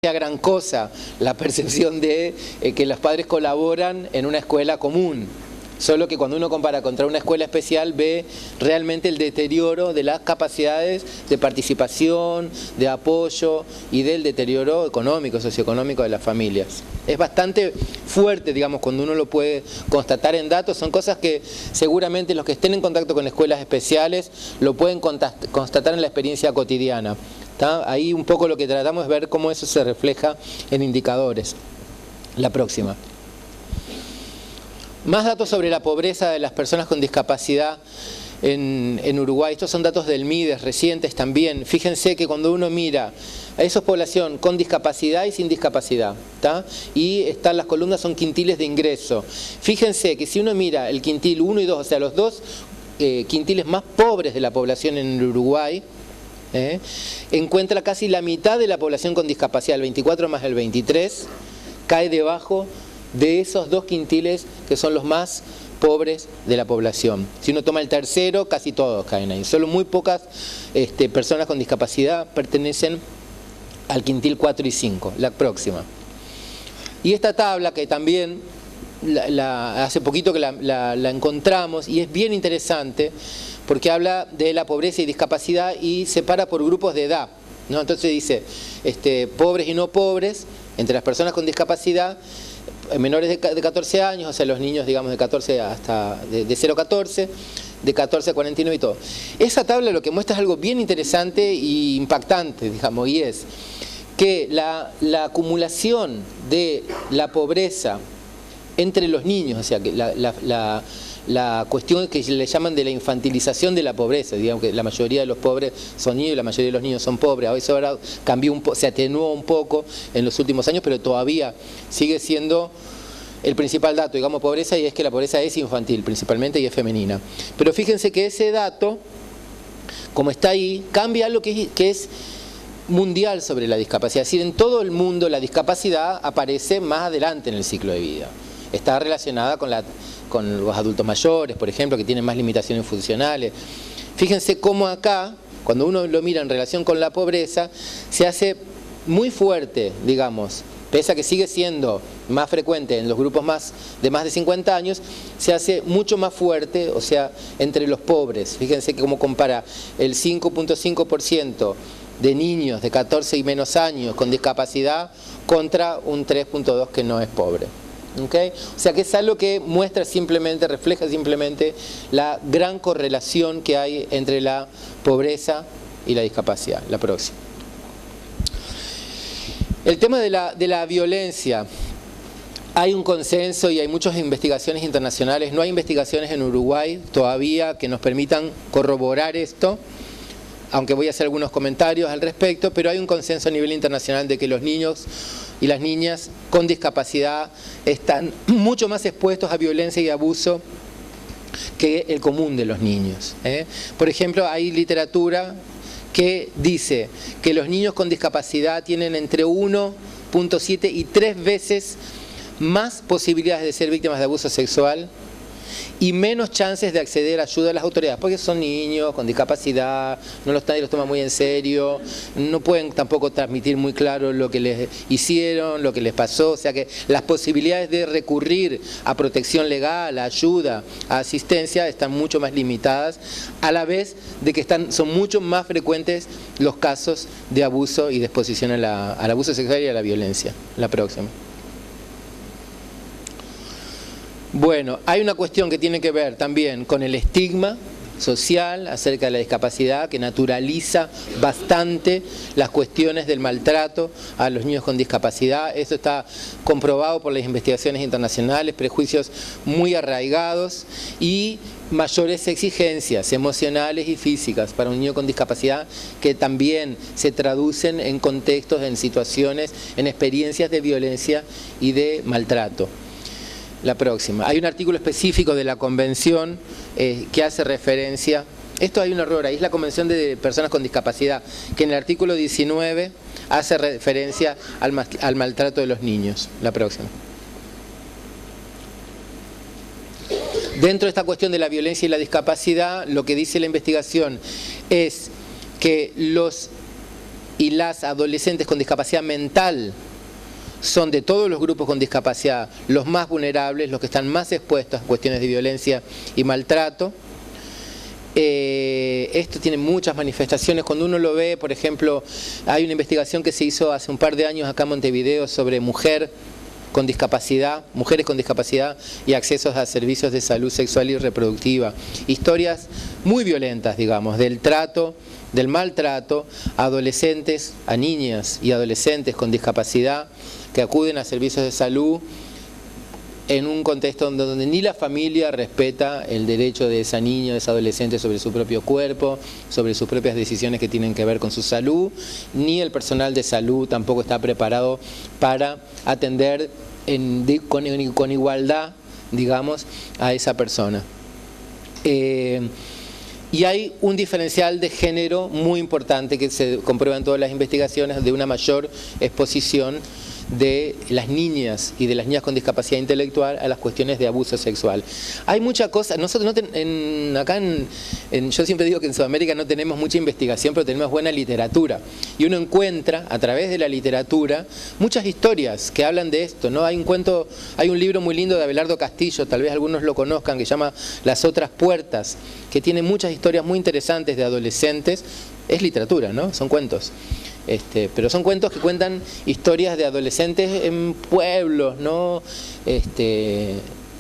sea gran cosa la percepción de que los padres colaboran en una escuela común. Solo que cuando uno compara contra una escuela especial ve realmente el deterioro de las capacidades de participación, de apoyo y del deterioro económico, socioeconómico de las familias. Es bastante fuerte, digamos, cuando uno lo puede constatar en datos. Son cosas que seguramente los que estén en contacto con escuelas especiales lo pueden constatar en la experiencia cotidiana. ¿Está? Ahí un poco lo que tratamos es ver cómo eso se refleja en indicadores. La próxima. Más datos sobre la pobreza de las personas con discapacidad en Uruguay. Estos son datos del MIDES recientes también. Fíjense que cuando uno mira a esa población con discapacidad y sin discapacidad, ¿tá? Y están las columnas, son quintiles de ingreso. Fíjense que si uno mira el quintil 1 y 2, o sea, los dos quintiles más pobres de la población en Uruguay, encuentra casi la mitad de la población con discapacidad, el 24 más el 23, cae debajo de esos dos quintiles que son los más pobres de la población. Si uno toma el tercero, casi todos caen ahí. Solo muy pocas personas con discapacidad pertenecen al quintil 4 y 5. La próxima. Y esta tabla que también hace poquito que la encontramos y es bien interesante porque habla de la pobreza y discapacidad y separa por grupos de edad, ¿no? Entonces dice pobres y no pobres entre las personas con discapacidad, menores de 14 años, o sea, los niños, digamos, de 14 hasta de 0 a 14, de 14 a 49 y todo. Esa tabla lo que muestra es algo bien interesante e impactante, digamos, y es que la acumulación de la pobreza entre los niños, o sea, que la cuestión que le llaman de la infantilización de la pobreza, digamos que la mayoría de los pobres son niños y la mayoría de los niños son pobres. Eso ahora cambió se atenuó un poco en los últimos años, pero todavía sigue siendo el principal dato, digamos, pobreza, y es que la pobreza es infantil principalmente y es femenina. Pero fíjense que ese dato, como está ahí, cambia algo que es mundial sobre la discapacidad. Es decir, en todo el mundo la discapacidad aparece más adelante en el ciclo de vida. Está relacionada con los adultos mayores, por ejemplo, que tienen más limitaciones funcionales. Fíjense cómo acá, cuando uno lo mira en relación con la pobreza, se hace muy fuerte, digamos, pese a que sigue siendo más frecuente en los grupos de más de 50 años, se hace mucho más fuerte, o sea, entre los pobres. Fíjense cómo compara el 5.5% de niños de 14 y menos años con discapacidad contra un 3.2% que no es pobre. ¿Okay? O sea que es algo que muestra simplemente, refleja simplemente la gran correlación que hay entre la pobreza y la discapacidad. La próxima. El tema de la violencia. Hay un consenso y hay muchas investigaciones internacionales. No hay investigaciones en Uruguay todavía que nos permitan corroborar esto, aunque voy a hacer algunos comentarios al respecto, pero hay un consenso a nivel internacional de que los niños y las niñas con discapacidad están mucho más expuestos a violencia y abuso que el común de los niños. Por ejemplo, hay literatura que dice que los niños con discapacidad tienen entre 1.7 y 3 veces más posibilidades de ser víctimas de abuso sexual y menos chances de acceder a ayuda de las autoridades, porque son niños con discapacidad, nadie los toma muy en serio, no pueden tampoco transmitir muy claro lo que les hicieron, lo que les pasó, o sea que las posibilidades de recurrir a protección legal, a ayuda, a asistencia, están mucho más limitadas, a la vez de que son mucho más frecuentes los casos de abuso y de exposición al abuso sexual y a la violencia. La próxima. Bueno, hay una cuestión que tiene que ver también con el estigma social acerca de la discapacidad que naturaliza bastante las cuestiones del maltrato a los niños con discapacidad. Esto está comprobado por las investigaciones internacionales, prejuicios muy arraigados y mayores exigencias emocionales y físicas para un niño con discapacidad que también se traducen en contextos, en situaciones, en experiencias de violencia y de maltrato. La próxima. Hay un artículo específico de la Convención que hace referencia, esto hay un error ahí, es la Convención de Personas con Discapacidad, que en el artículo 19 hace referencia al maltrato de los niños. La próxima. Dentro de esta cuestión de la violencia y la discapacidad, lo que dice la investigación es que los y las adolescentes con discapacidad mental son de todos los grupos con discapacidad los más vulnerables, los que están más expuestos a cuestiones de violencia y maltrato. Esto tiene muchas manifestaciones. Cuando uno lo ve, por ejemplo, hay una investigación que se hizo hace un par de años acá en Montevideo sobre mujeres con discapacidad y accesos a servicios de salud sexual y reproductiva. Historias muy violentas, digamos, del maltrato a adolescentes, a niñas y adolescentes con discapacidad que acuden a servicios de salud en un contexto donde ni la familia respeta el derecho de esa niña, de ese adolescente sobre su propio cuerpo, sobre sus propias decisiones que tienen que ver con su salud, ni el personal de salud tampoco está preparado para atender con igualdad, digamos, a esa persona. Y hay un diferencial de género muy importante que se comprueba en todas las investigaciones, de una mayor exposición de las niñas y de las niñas con discapacidad intelectual a las cuestiones de abuso sexual. Hay mucha cosa, nosotros yo siempre digo que en Sudamérica no tenemos mucha investigación, pero tenemos buena literatura. Y uno encuentra, a través de la literatura, muchas historias que hablan de esto, ¿no? Hay un libro muy lindo de Abelardo Castillo, tal vez algunos lo conozcan, que se llama Las otras puertas, que tiene muchas historias muy interesantes de adolescentes. Es literatura, ¿no? Son cuentos. Pero son cuentos que cuentan historias de adolescentes en pueblos, ¿no?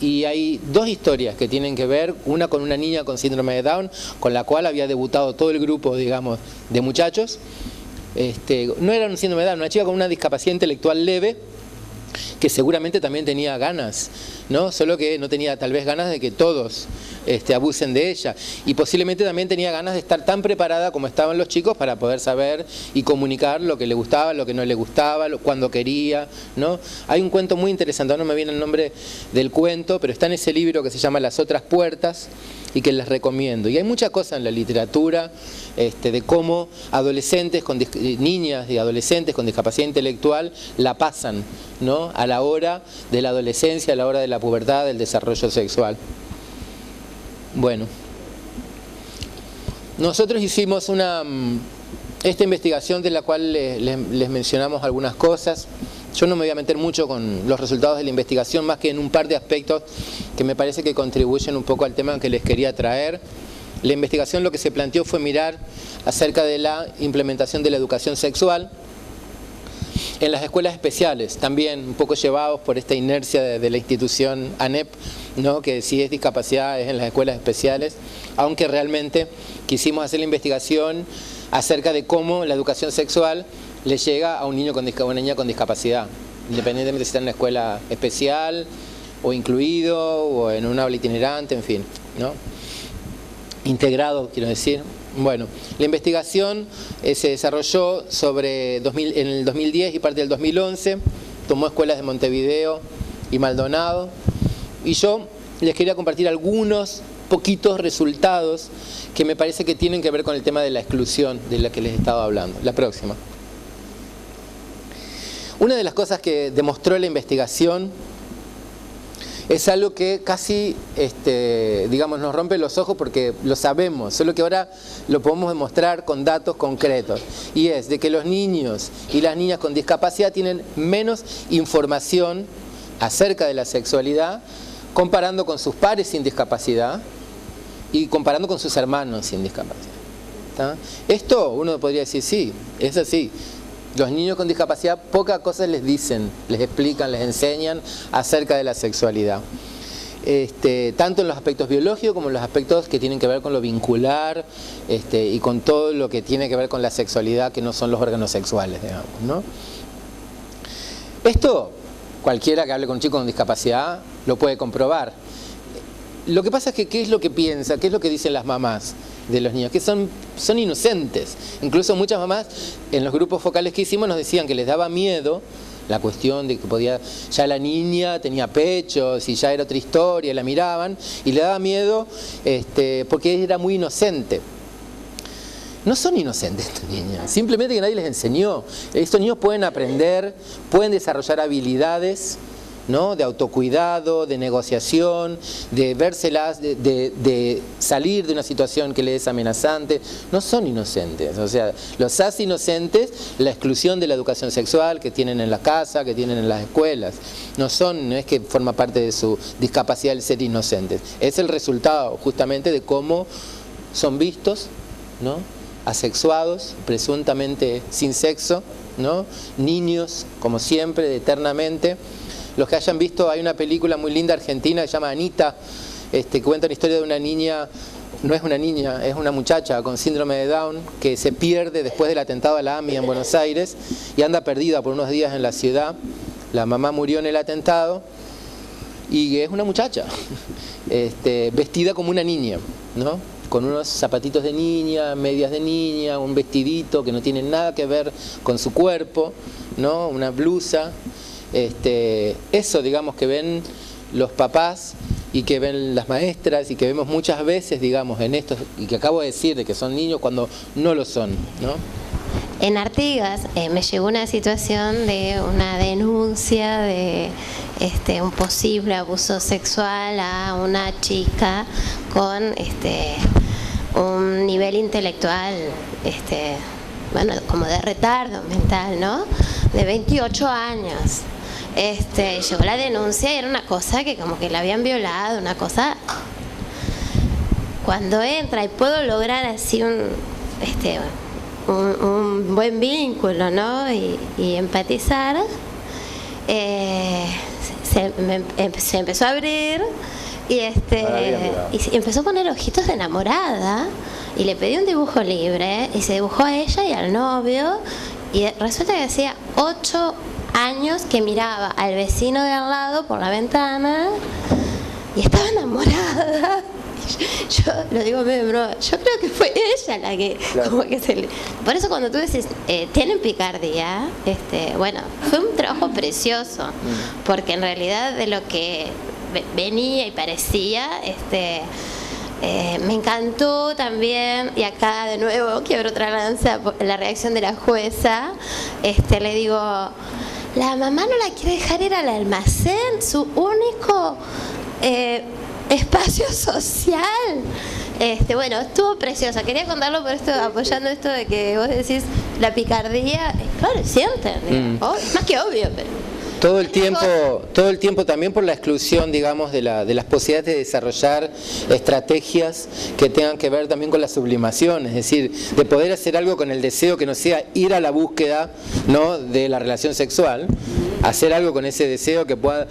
Y hay dos historias que tienen que ver, una con una niña con síndrome de Down, con la cual había debutado todo el grupo, digamos, de muchachos. No era un síndrome de Down, una chica con una discapacidad intelectual leve, que seguramente también tenía ganas, ¿no? Solo que no tenía tal vez ganas de que todos abusen de ella, y posiblemente también tenía ganas de estar tan preparada como estaban los chicos para poder saber y comunicar lo que le gustaba, lo que no le gustaba, cuando quería, ¿no? Hay un cuento muy interesante, no me viene el nombre del cuento, pero está en ese libro que se llama Las otras puertas y que les recomiendo. Y hay mucha cosa en la literatura de cómo niñas y adolescentes con discapacidad intelectual la pasan, ¿no? A la hora de la adolescencia, a la hora de la pubertad, del desarrollo sexual. Bueno, nosotros hicimos esta investigación de la cual les mencionamos algunas cosas. Yo no me voy a meter mucho con los resultados de la investigación, más que en un par de aspectos que me parece que contribuyen un poco al tema que les quería traer. La investigación lo que se planteó fue mirar acerca de la implementación de la educación sexual en las escuelas especiales, también un poco llevados por esta inercia de la institución ANEP, ¿no? Que si es discapacidad es en las escuelas especiales, aunque realmente quisimos hacer la investigación acerca de cómo la educación sexual le llega a un niño a una niña con discapacidad, independientemente si está en una escuela especial o incluido o en un aula itinerante, en fin, ¿no? Integrado, quiero decir. Bueno, la investigación se desarrolló en el 2010 y parte del 2011, tomó escuelas de Montevideo y Maldonado, y yo les quería compartir algunos poquitos resultados que me parece que tienen que ver con el tema de la exclusión de la que les he estado hablando. La próxima. Una de las cosas que demostró la investigación es algo que casi, digamos, nos rompe los ojos porque lo sabemos, solo que ahora lo podemos demostrar con datos concretos. Y es de que los niños y las niñas con discapacidad tienen menos información acerca de la sexualidad comparando con sus pares sin discapacidad y comparando con sus hermanos sin discapacidad. ¿Está? Esto uno podría decir, sí, es así. Los niños con discapacidad pocas cosas les dicen, les explican, les enseñan acerca de la sexualidad. Tanto en los aspectos biológicos como en los aspectos que tienen que ver con lo vincular y con todo lo que tiene que ver con la sexualidad, que no son los órganos sexuales, digamos, ¿no? Esto, cualquiera que hable con un chico con discapacidad lo puede comprobar. Lo que pasa es que, ¿qué es lo que piensa? ¿Qué es lo que dicen las mamás de los niños? Que son inocentes. Incluso muchas mamás en los grupos focales que hicimos nos decían que les daba miedo la cuestión de que ya la niña tenía pechos y ya era otra historia, la miraban y le daba miedo porque era muy inocente. No son inocentes estos niños, simplemente que nadie les enseñó. Estos niños pueden aprender, pueden desarrollar habilidades ¿no? De autocuidado, de negociación, de vérselas, de salir de una situación que le es amenazante. No son inocentes, o sea, los hace inocentes la exclusión de la educación sexual que tienen en la casa, que tienen en las escuelas. No es que forma parte de su discapacidad el ser inocentes, es el resultado justamente de cómo son vistos, ¿no? Asexuados, presuntamente sin sexo, ¿no? Niños, como siempre, eternamente. Los que hayan visto, hay una película muy linda argentina que se llama Anita, que cuenta la historia de una niña, no es una niña, es una muchacha con síndrome de Down que se pierde después del atentado a la AMI en Buenos Aires y anda perdida por unos días en la ciudad. La mamá murió en el atentado y es una muchacha, vestida como una niña, ¿no? Con unos zapatitos de niña, medias de niña, un vestidito que no tiene nada que ver con su cuerpo, ¿no? Una blusa. Eso, digamos, que ven los papás y que ven las maestras y que vemos muchas veces, digamos, en estos, y que acabo de decir de que son niños cuando no lo son, ¿no? En Artigas me llegó una situación de una denuncia de un posible abuso sexual a una chica con un nivel intelectual, bueno, como de retardo mental, ¿no? De 28 años. Llegó la denuncia y era una cosa que como que la habían violado, una cosa. Cuando entra y puedo lograr así un buen vínculo, ¿no? Y empatizar, se empezó a abrir y empezó a poner ojitos de enamorada y le pedí un dibujo libre y se dibujó a ella y al novio y resulta que hacía 8 años que miraba al vecino de al lado por la ventana y estaba enamorada. Yo lo digo medio broma, yo creo que fue ella la que, claro, como que por eso cuando tú decís tienen picardía, bueno, fue un trabajo precioso, porque en realidad de lo que venía y parecía, me encantó también, y acá de nuevo quiebro otra lanza, la reacción de la jueza. Le digo, la mamá no la quiere dejar ir al almacén, su único espacio social. Bueno, estuvo preciosa, quería contarlo por esto, apoyando esto de que vos decís la picardía, claro, sienten, es más que obvio, pero todo el tiempo también por la exclusión, digamos, de las posibilidades de desarrollar estrategias que tengan que ver también con la sublimación, es decir, de poder hacer algo con el deseo que no sea ir a la búsqueda, ¿no?, de la relación sexual, hacer algo con ese deseo que pueda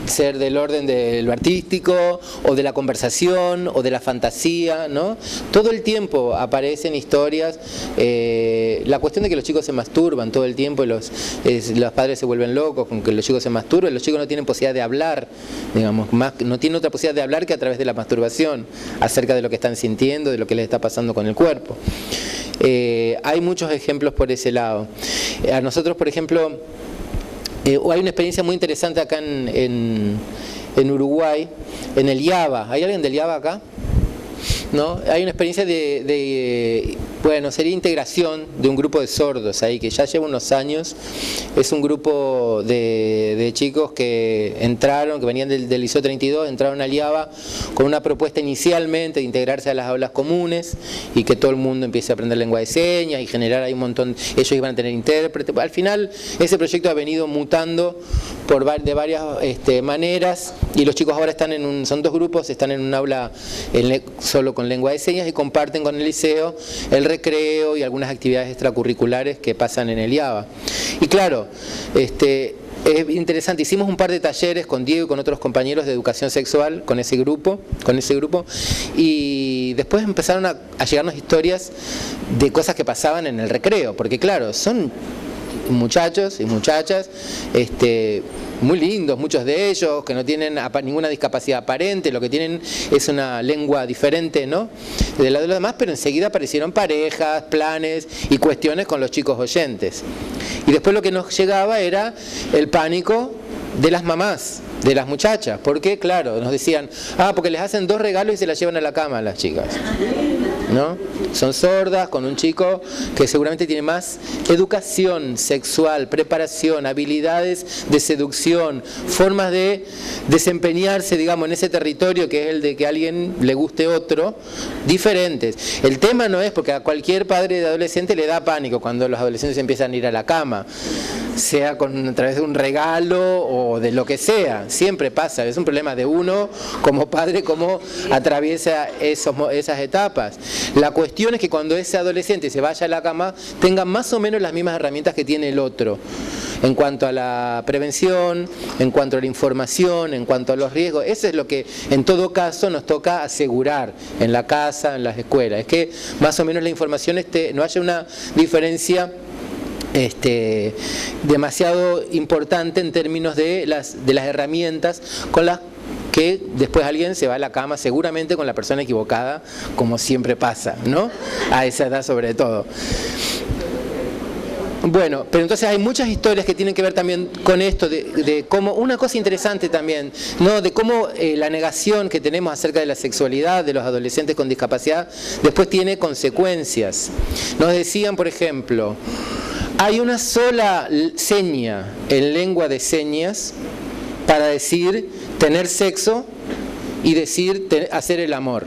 ser del orden de lo artístico o de la conversación o de la fantasía, ¿no? Todo el tiempo aparecen historias, la cuestión de que los chicos se masturban todo el tiempo y los padres se vuelven locos con que los chicos se masturben. Los chicos no tienen posibilidad de hablar, digamos, no tienen otra posibilidad de hablar que a través de la masturbación acerca de lo que están sintiendo, de lo que les está pasando con el cuerpo. Hay muchos ejemplos por ese lado. A nosotros, por ejemplo, hay una experiencia muy interesante acá en Uruguay, en el IABA. ¿Hay alguien del IABA acá? ¿No? Hay una experiencia bueno, sería integración de un grupo de sordos ahí, que ya lleva unos años. Es un grupo de chicos que entraron, que venían del Liceo 32, entraron al IABA con una propuesta inicialmente de integrarse a las aulas comunes y que todo el mundo empiece a aprender lengua de señas y generar ahí un montón, ellos iban a tener intérprete. Al final ese proyecto ha venido mutando de varias maneras y los chicos ahora están son dos grupos, están en un aula solo con lengua de señas y comparten con el liceo el recreo y algunas actividades extracurriculares que pasan en el IABA. Y claro, es interesante, hicimos un par de talleres con Diego y con otros compañeros de educación sexual con ese grupo y después empezaron a llegarnos historias de cosas que pasaban en el recreo, porque claro, son muchachos y muchachas muy lindos, muchos de ellos que no tienen ninguna discapacidad aparente, lo que tienen es una lengua diferente, ¿no?, de la de los demás, pero enseguida aparecieron parejas, planes y cuestiones con los chicos oyentes. Y después lo que nos llegaba era el pánico de las mamás, de las muchachas. ¿Por qué? Claro, nos decían, porque les hacen 2 regalos y se las llevan a la cama a las chicas, ¿no? Son sordas, con un chico que seguramente tiene más educación sexual, preparación, habilidades de seducción, formas de desempeñarse, digamos, en ese territorio que es el de que a alguien le guste otro, diferentes. El tema no es porque a cualquier padre de adolescente le da pánico cuando los adolescentes empiezan a ir a la cama, sea a través de un regalo o de lo que sea, siempre pasa, es un problema de uno como padre, cómo atraviesa esas etapas. La cuestión es que cuando ese adolescente se vaya a la cama tenga más o menos las mismas herramientas que tiene el otro, en cuanto a la prevención, en cuanto a la información, en cuanto a los riesgos. Eso es lo que en todo caso nos toca asegurar en la casa, en las escuelas, es que más o menos la información no haya una diferencia demasiado importante en términos de las herramientas con las que después alguien se va a la cama seguramente con la persona equivocada, como siempre pasa, ¿no? A esa edad sobre todo. Bueno, pero entonces hay muchas historias que tienen que ver también con esto, de cómo, una cosa interesante también, ¿no? De cómo la negación que tenemos acerca de la sexualidad de los adolescentes con discapacidad después tiene consecuencias. Nos decían, por ejemplo, hay una sola seña en lengua de señas para decir tener sexo y decir hacer el amor,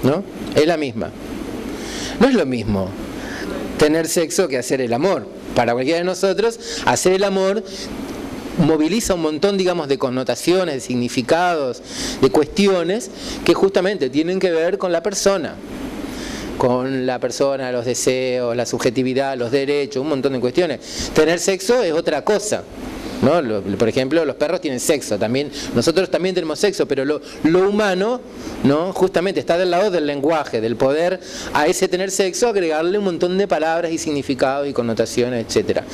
¿no? Es la misma. No es lo mismo tener sexo que hacer el amor. Para cualquiera de nosotros, hacer el amor moviliza un montón, digamos, de connotaciones, de significados, de cuestiones que justamente tienen que ver con la persona, los deseos, la subjetividad, los derechos, un montón de cuestiones. Tener sexo es otra cosa, ¿no? Por ejemplo, los perros tienen sexo, también nosotros también tenemos sexo, pero lo humano, ¿no? Justamente está del lado del lenguaje, del poder a ese tener sexo agregarle un montón de palabras y significados y connotaciones, etcétera.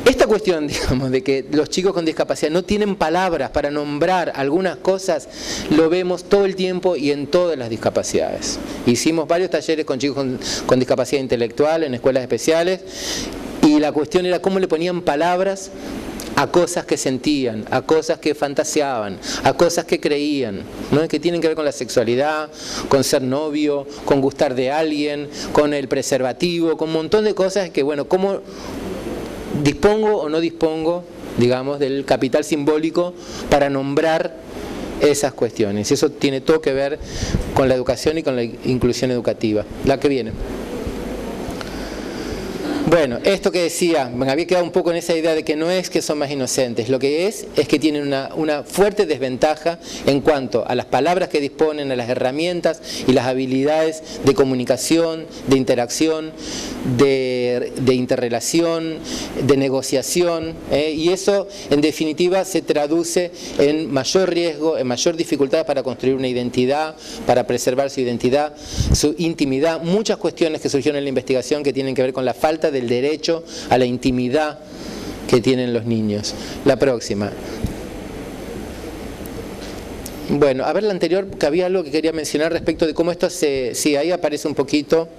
Esta cuestión, digamos, de que los chicos con discapacidad no tienen palabras para nombrar algunas cosas, lo vemos todo el tiempo y en todas las discapacidades. Hicimos varios talleres con chicos con discapacidad intelectual en escuelas especiales y la cuestión era cómo le ponían palabras a cosas que sentían, a cosas que fantaseaban, a cosas que creían, ¿no? Que tienen que ver con la sexualidad, con ser novio, con gustar de alguien, con el preservativo, con un montón de cosas que, bueno, cómo dispongo o no dispongo, digamos, del capital simbólico para nombrar esas cuestiones. Eso tiene todo que ver con la educación y con la inclusión educativa. La que viene. Bueno, esto que decía, me había quedado un poco en esa idea de que no es que son más inocentes, lo que es que tienen una fuerte desventaja en cuanto a las palabras que disponen, a las herramientas y las habilidades de comunicación, de interacción, de interrelación, de negociación, y eso en definitiva se traduce en mayor riesgo, en mayor dificultad para construir una identidad, para preservar su identidad, su intimidad, muchas cuestiones que surgieron en la investigación que tienen que ver con la falta del derecho a la intimidad que tienen los niños. La próxima. Bueno, a ver la anterior, que había algo que quería mencionar respecto de cómo esto sí, ahí aparece un poquito.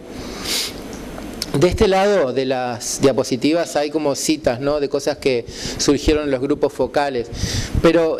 De este lado de las diapositivas hay como citas, ¿no? De cosas que surgieron en los grupos focales, pero